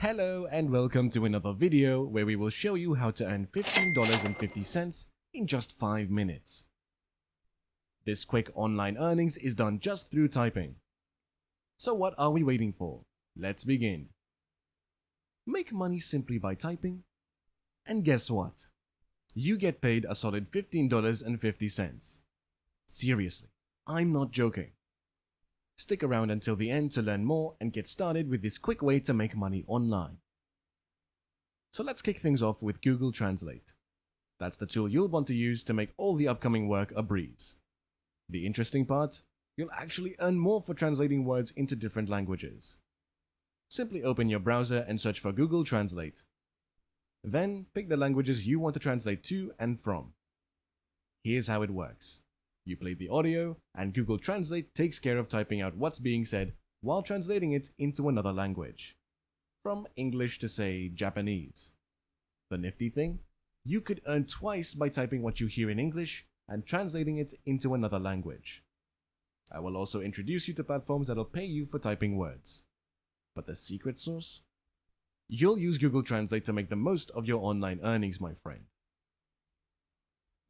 Hello and welcome to another video where we will show you how to earn $15.50 in just 5 minutes. This quick online earnings is done just through typing. So what are we waiting for? Let's begin. Make money simply by typing. And guess what? You get paid a solid $15.50. Seriously, I'm not joking. Stick around until the end to learn more and get started with this quick way to make money online. So let's kick things off with Google Translate. That's the tool you'll want to use to make all the upcoming work a breeze. The interesting part? You'll actually earn more for translating words into different languages. Simply open your browser and search for Google Translate. Then pick the languages you want to translate to and from. Here's how it works. You play the audio, and Google Translate takes care of typing out what's being said while translating it into another language. From English to, say, Japanese. The nifty thing? You could earn twice by typing what you hear in English and translating it into another language. I will also introduce you to platforms that'll pay you for typing words. But the secret sauce? You'll use Google Translate to make the most of your online earnings, my friend.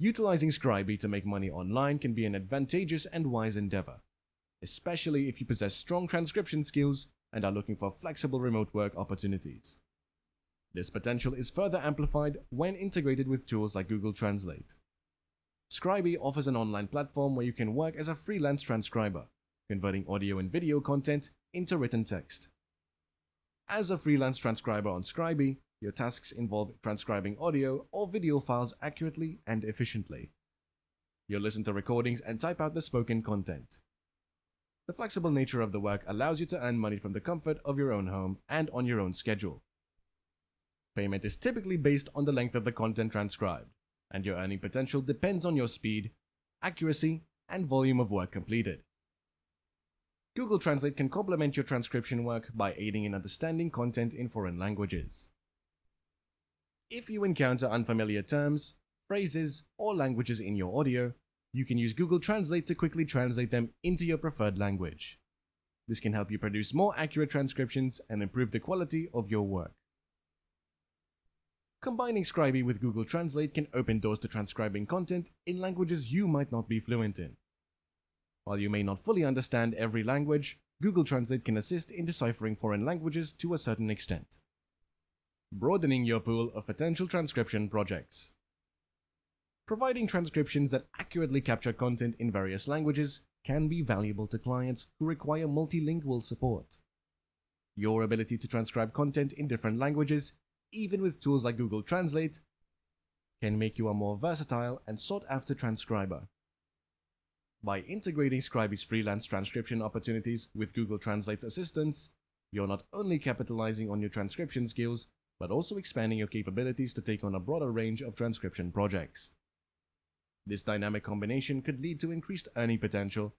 Utilizing TranscribeMe to make money online can be an advantageous and wise endeavor, especially if you possess strong transcription skills and are looking for flexible remote work opportunities. This potential is further amplified when integrated with tools like Google Translate. TranscribeMe offers an online platform where you can work as a freelance transcriber, converting audio and video content into written text. As a freelance transcriber on TranscribeMe, your tasks involve transcribing audio or video files accurately and efficiently. You'll listen to recordings and type out the spoken content. The flexible nature of the work allows you to earn money from the comfort of your own home and on your own schedule. Payment is typically based on the length of the content transcribed, and your earning potential depends on your speed, accuracy, and volume of work completed. Google Translate can complement your transcription work by aiding in understanding content in foreign languages. If you encounter unfamiliar terms, phrases, or languages in your audio, you can use Google Translate to quickly translate them into your preferred language. This can help you produce more accurate transcriptions and improve the quality of your work. Combining TranscribeMe with Google Translate can open doors to transcribing content in languages you might not be fluent in. While you may not fully understand every language, Google Translate can assist in deciphering foreign languages to a certain extent, broadening your pool of potential transcription projects. Providing transcriptions that accurately capture content in various languages can be valuable to clients who require multilingual support. Your ability to transcribe content in different languages, even with tools like Google Translate, can make you a more versatile and sought-after transcriber. By integrating TranscribeMe's freelance transcription opportunities with Google Translate's assistance, you're not only capitalizing on your transcription skills, but also expanding your capabilities to take on a broader range of transcription projects. This dynamic combination could lead to increased earning potential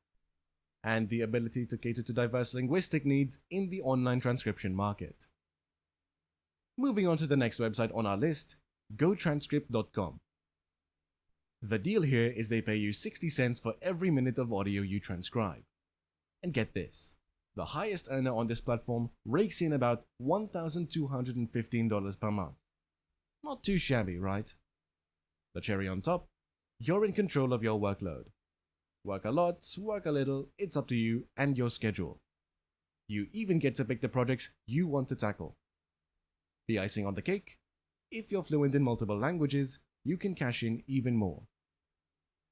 and the ability to cater to diverse linguistic needs in the online transcription market. Moving on to the next website on our list, GoTranscript.com. The deal here is they pay you 60 cents for every minute of audio you transcribe. And get this. The highest earner on this platform rakes in about $1,215 per month. Not too shabby, right? The cherry on top? You're in control of your workload. Work a lot, work a little, it's up to you and your schedule. You even get to pick the projects you want to tackle. The icing on the cake? If you're fluent in multiple languages, you can cash in even more.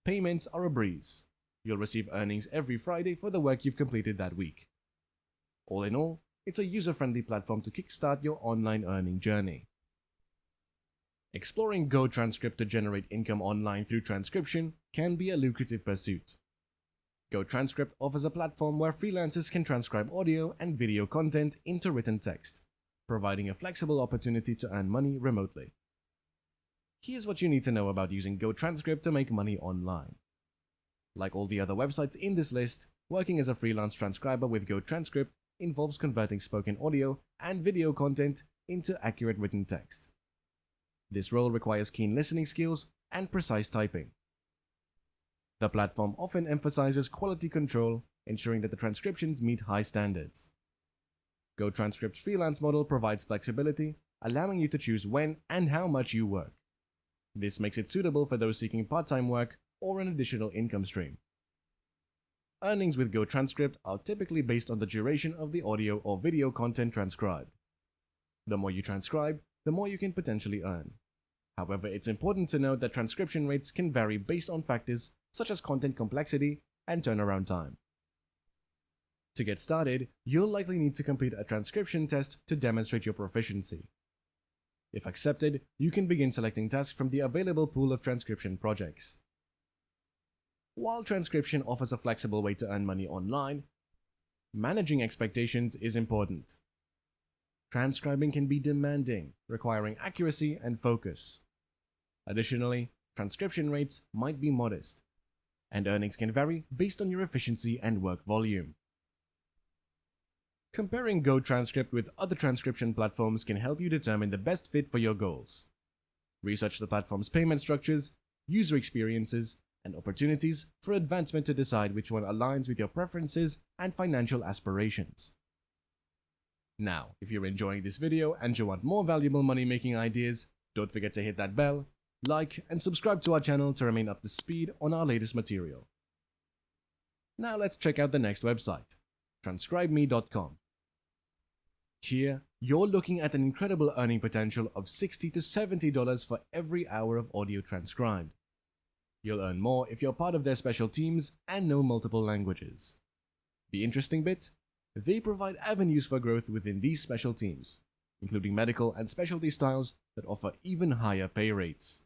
Payments are a breeze. You'll receive earnings every Friday for the work you've completed that week. All in all, it's a user-friendly platform to kickstart your online earning journey. Exploring GoTranscript to generate income online through transcription can be a lucrative pursuit. GoTranscript offers a platform where freelancers can transcribe audio and video content into written text, providing a flexible opportunity to earn money remotely. Here's what you need to know about using GoTranscript to make money online. Like all the other websites in this list, working as a freelance transcriber with GoTranscript involves converting spoken audio and video content into accurate written text. This role requires keen listening skills and precise typing. The platform often emphasizes quality control, ensuring that the transcriptions meet high standards. GoTranscript's freelance model provides flexibility, allowing you to choose when and how much you work. This makes it suitable for those seeking part-time work or an additional income stream. Earnings with GoTranscript are typically based on the duration of the audio or video content transcribed. The more you transcribe, the more you can potentially earn. However, it's important to note that transcription rates can vary based on factors such as content complexity and turnaround time. To get started, you'll likely need to complete a transcription test to demonstrate your proficiency. If accepted, you can begin selecting tasks from the available pool of transcription projects. While transcription offers a flexible way to earn money online, managing expectations is important. Transcribing can be demanding, requiring accuracy and focus. Additionally, transcription rates might be modest, and earnings can vary based on your efficiency and work volume. Comparing GoTranscript with other transcription platforms can help you determine the best fit for your goals. Research the platform's payment structures, user experiences, and opportunities for advancement to decide which one aligns with your preferences and financial aspirations. Now, if you're enjoying this video and you want more valuable money-making ideas, don't forget to hit that bell, like, and subscribe to our channel to remain up to speed on our latest material. Now let's check out the next website, TranscribeMe.com. Here, you're looking at an incredible earning potential of $60 to $70 for every hour of audio transcribed. You'll earn more if you're part of their special teams and know multiple languages. The interesting bit? They provide avenues for growth within these special teams, including medical and specialty styles that offer even higher pay rates.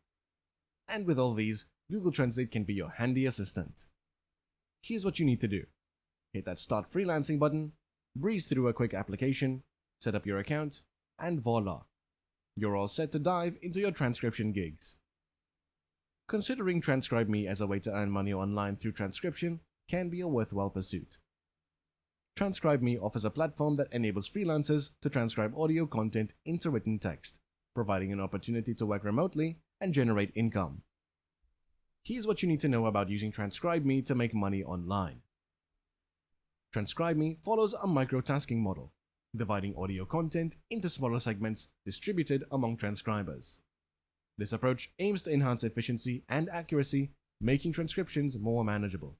And with all these, Google Translate can be your handy assistant. Here's what you need to do. Hit that Start Freelancing button, breeze through a quick application, set up your account, and voila! You're all set to dive into your transcription gigs. Considering TranscribeMe as a way to earn money online through transcription can be a worthwhile pursuit. TranscribeMe offers a platform that enables freelancers to transcribe audio content into written text, providing an opportunity to work remotely and generate income. Here's what you need to know about using TranscribeMe to make money online. TranscribeMe follows a microtasking model, dividing audio content into smaller segments distributed among transcribers. This approach aims to enhance efficiency and accuracy, making transcriptions more manageable.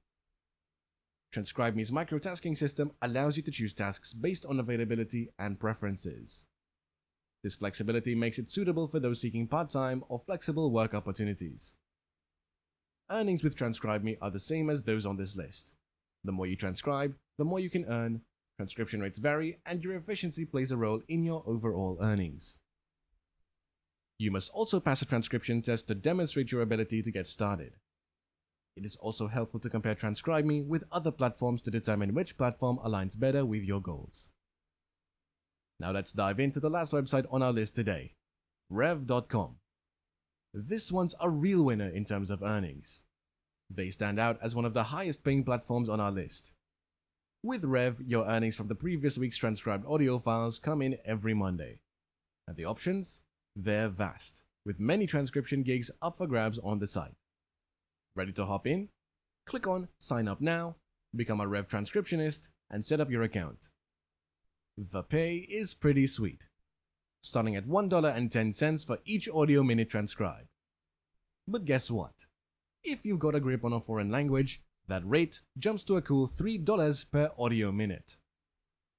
TranscribeMe's microtasking system allows you to choose tasks based on availability and preferences. This flexibility makes it suitable for those seeking part-time or flexible work opportunities. Earnings with TranscribeMe are the same as those on this list. The more you transcribe, the more you can earn. Transcription rates vary, and your efficiency plays a role in your overall earnings. You must also pass a transcription test to demonstrate your ability to get started. It is also helpful to compare TranscribeMe with other platforms to determine which platform aligns better with your goals. Now let's dive into the last website on our list today, Rev.com. This one's a real winner in terms of earnings. They stand out as one of the highest paying platforms on our list. With Rev, your earnings from the previous week's transcribed audio files come in every Monday. And the options? They're vast, with many transcription gigs up for grabs on the site. Ready to hop in? Click on Sign Up Now, become a Rev transcriptionist, and set up your account. The pay is pretty sweet, starting at $1.10 for each audio minute transcribed. But guess what? If you've got a grip on a foreign language, that rate jumps to a cool $3 per audio minute.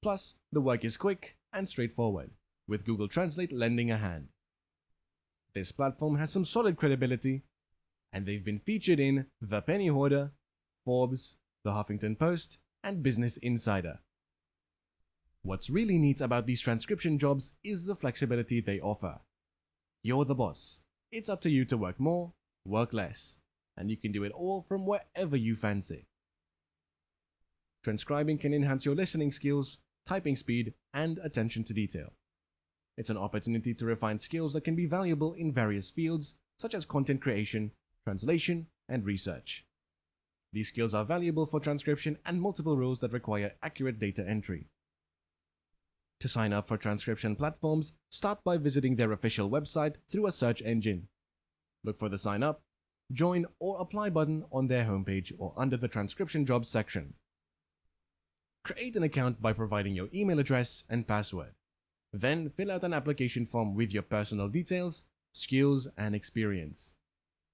Plus, the work is quick and straightforward, with Google Translate lending a hand. This platform has some solid credibility, and they've been featured in The Penny Hoarder, Forbes, The Huffington Post, and Business Insider. What's really neat about these transcription jobs is the flexibility they offer. You're the boss. It's up to you to work more, work less, and you can do it all from wherever you fancy. Transcribing can enhance your listening skills, typing speed, and attention to detail. It's an opportunity to refine skills that can be valuable in various fields, such as content creation, translation, and research. These skills are valuable for transcription and multiple roles that require accurate data entry. To sign up for transcription platforms, start by visiting their official website through a search engine. Look for the Sign Up, Join, or Apply button on their homepage or under the Transcription Jobs section. Create an account by providing your email address and password. Then fill out an application form with your personal details, skills, and experience.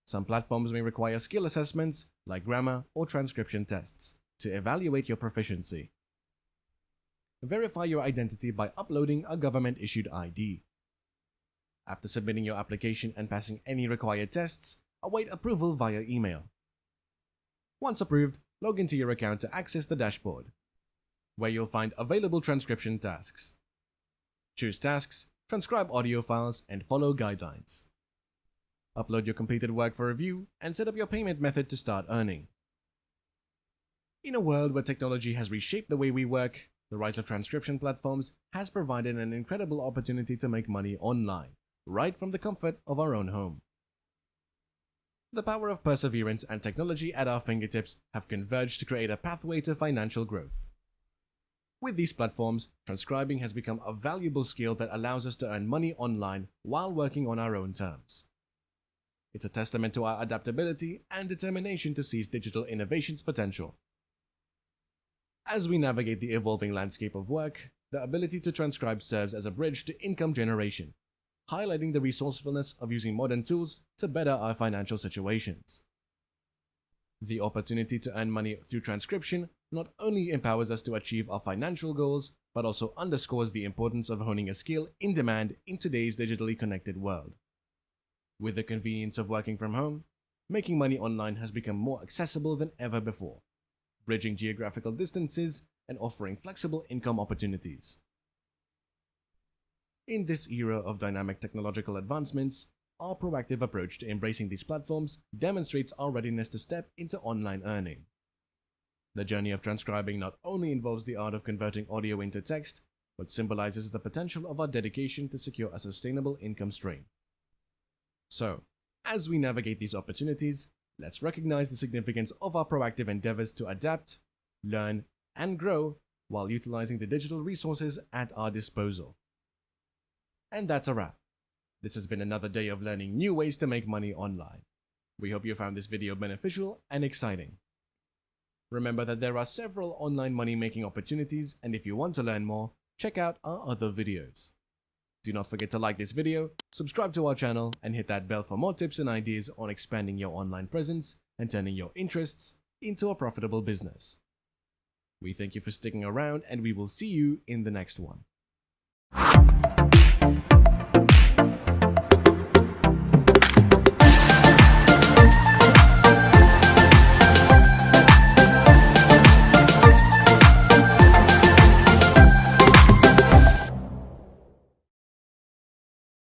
Some platforms may require skill assessments like grammar or transcription tests to evaluate your proficiency. Verify your identity by uploading a government-issued ID. After submitting your application and passing any required tests, await approval via email. Once approved, log into your account to access the dashboard, where you'll find available transcription tasks. Choose tasks, transcribe audio files, and follow guidelines. Upload your completed work for review and set up your payment method to start earning. In a world where technology has reshaped the way we work, the rise of transcription platforms has provided an incredible opportunity to make money online, right from the comfort of our own home. The power of perseverance and technology at our fingertips have converged to create a pathway to financial growth. With these platforms, transcribing has become a valuable skill that allows us to earn money online while working on our own terms. It's a testament to our adaptability and determination to seize digital innovation's potential. As we navigate the evolving landscape of work, the ability to transcribe serves as a bridge to income generation, highlighting the resourcefulness of using modern tools to better our financial situations. The opportunity to earn money through transcription not only empowers us to achieve our financial goals, but also underscores the importance of honing a skill in demand in today's digitally connected world. With the convenience of working from home, making money online has become more accessible than ever before, bridging geographical distances and offering flexible income opportunities. In this era of dynamic technological advancements, our proactive approach to embracing these platforms demonstrates our readiness to step into online earning. The journey of transcribing not only involves the art of converting audio into text, but symbolizes the potential of our dedication to secure a sustainable income stream. So, as we navigate these opportunities, let's recognize the significance of our proactive endeavors to adapt, learn, and grow while utilizing the digital resources at our disposal. And that's a wrap. This has been another day of learning new ways to make money online. We hope you found this video beneficial and exciting. Remember that there are several online money-making opportunities, and if you want to learn more, check out our other videos. Do not forget to like this video, subscribe to our channel, and hit that bell for more tips and ideas on expanding your online presence and turning your interests into a profitable business. We thank you for sticking around, and we will see you in the next one.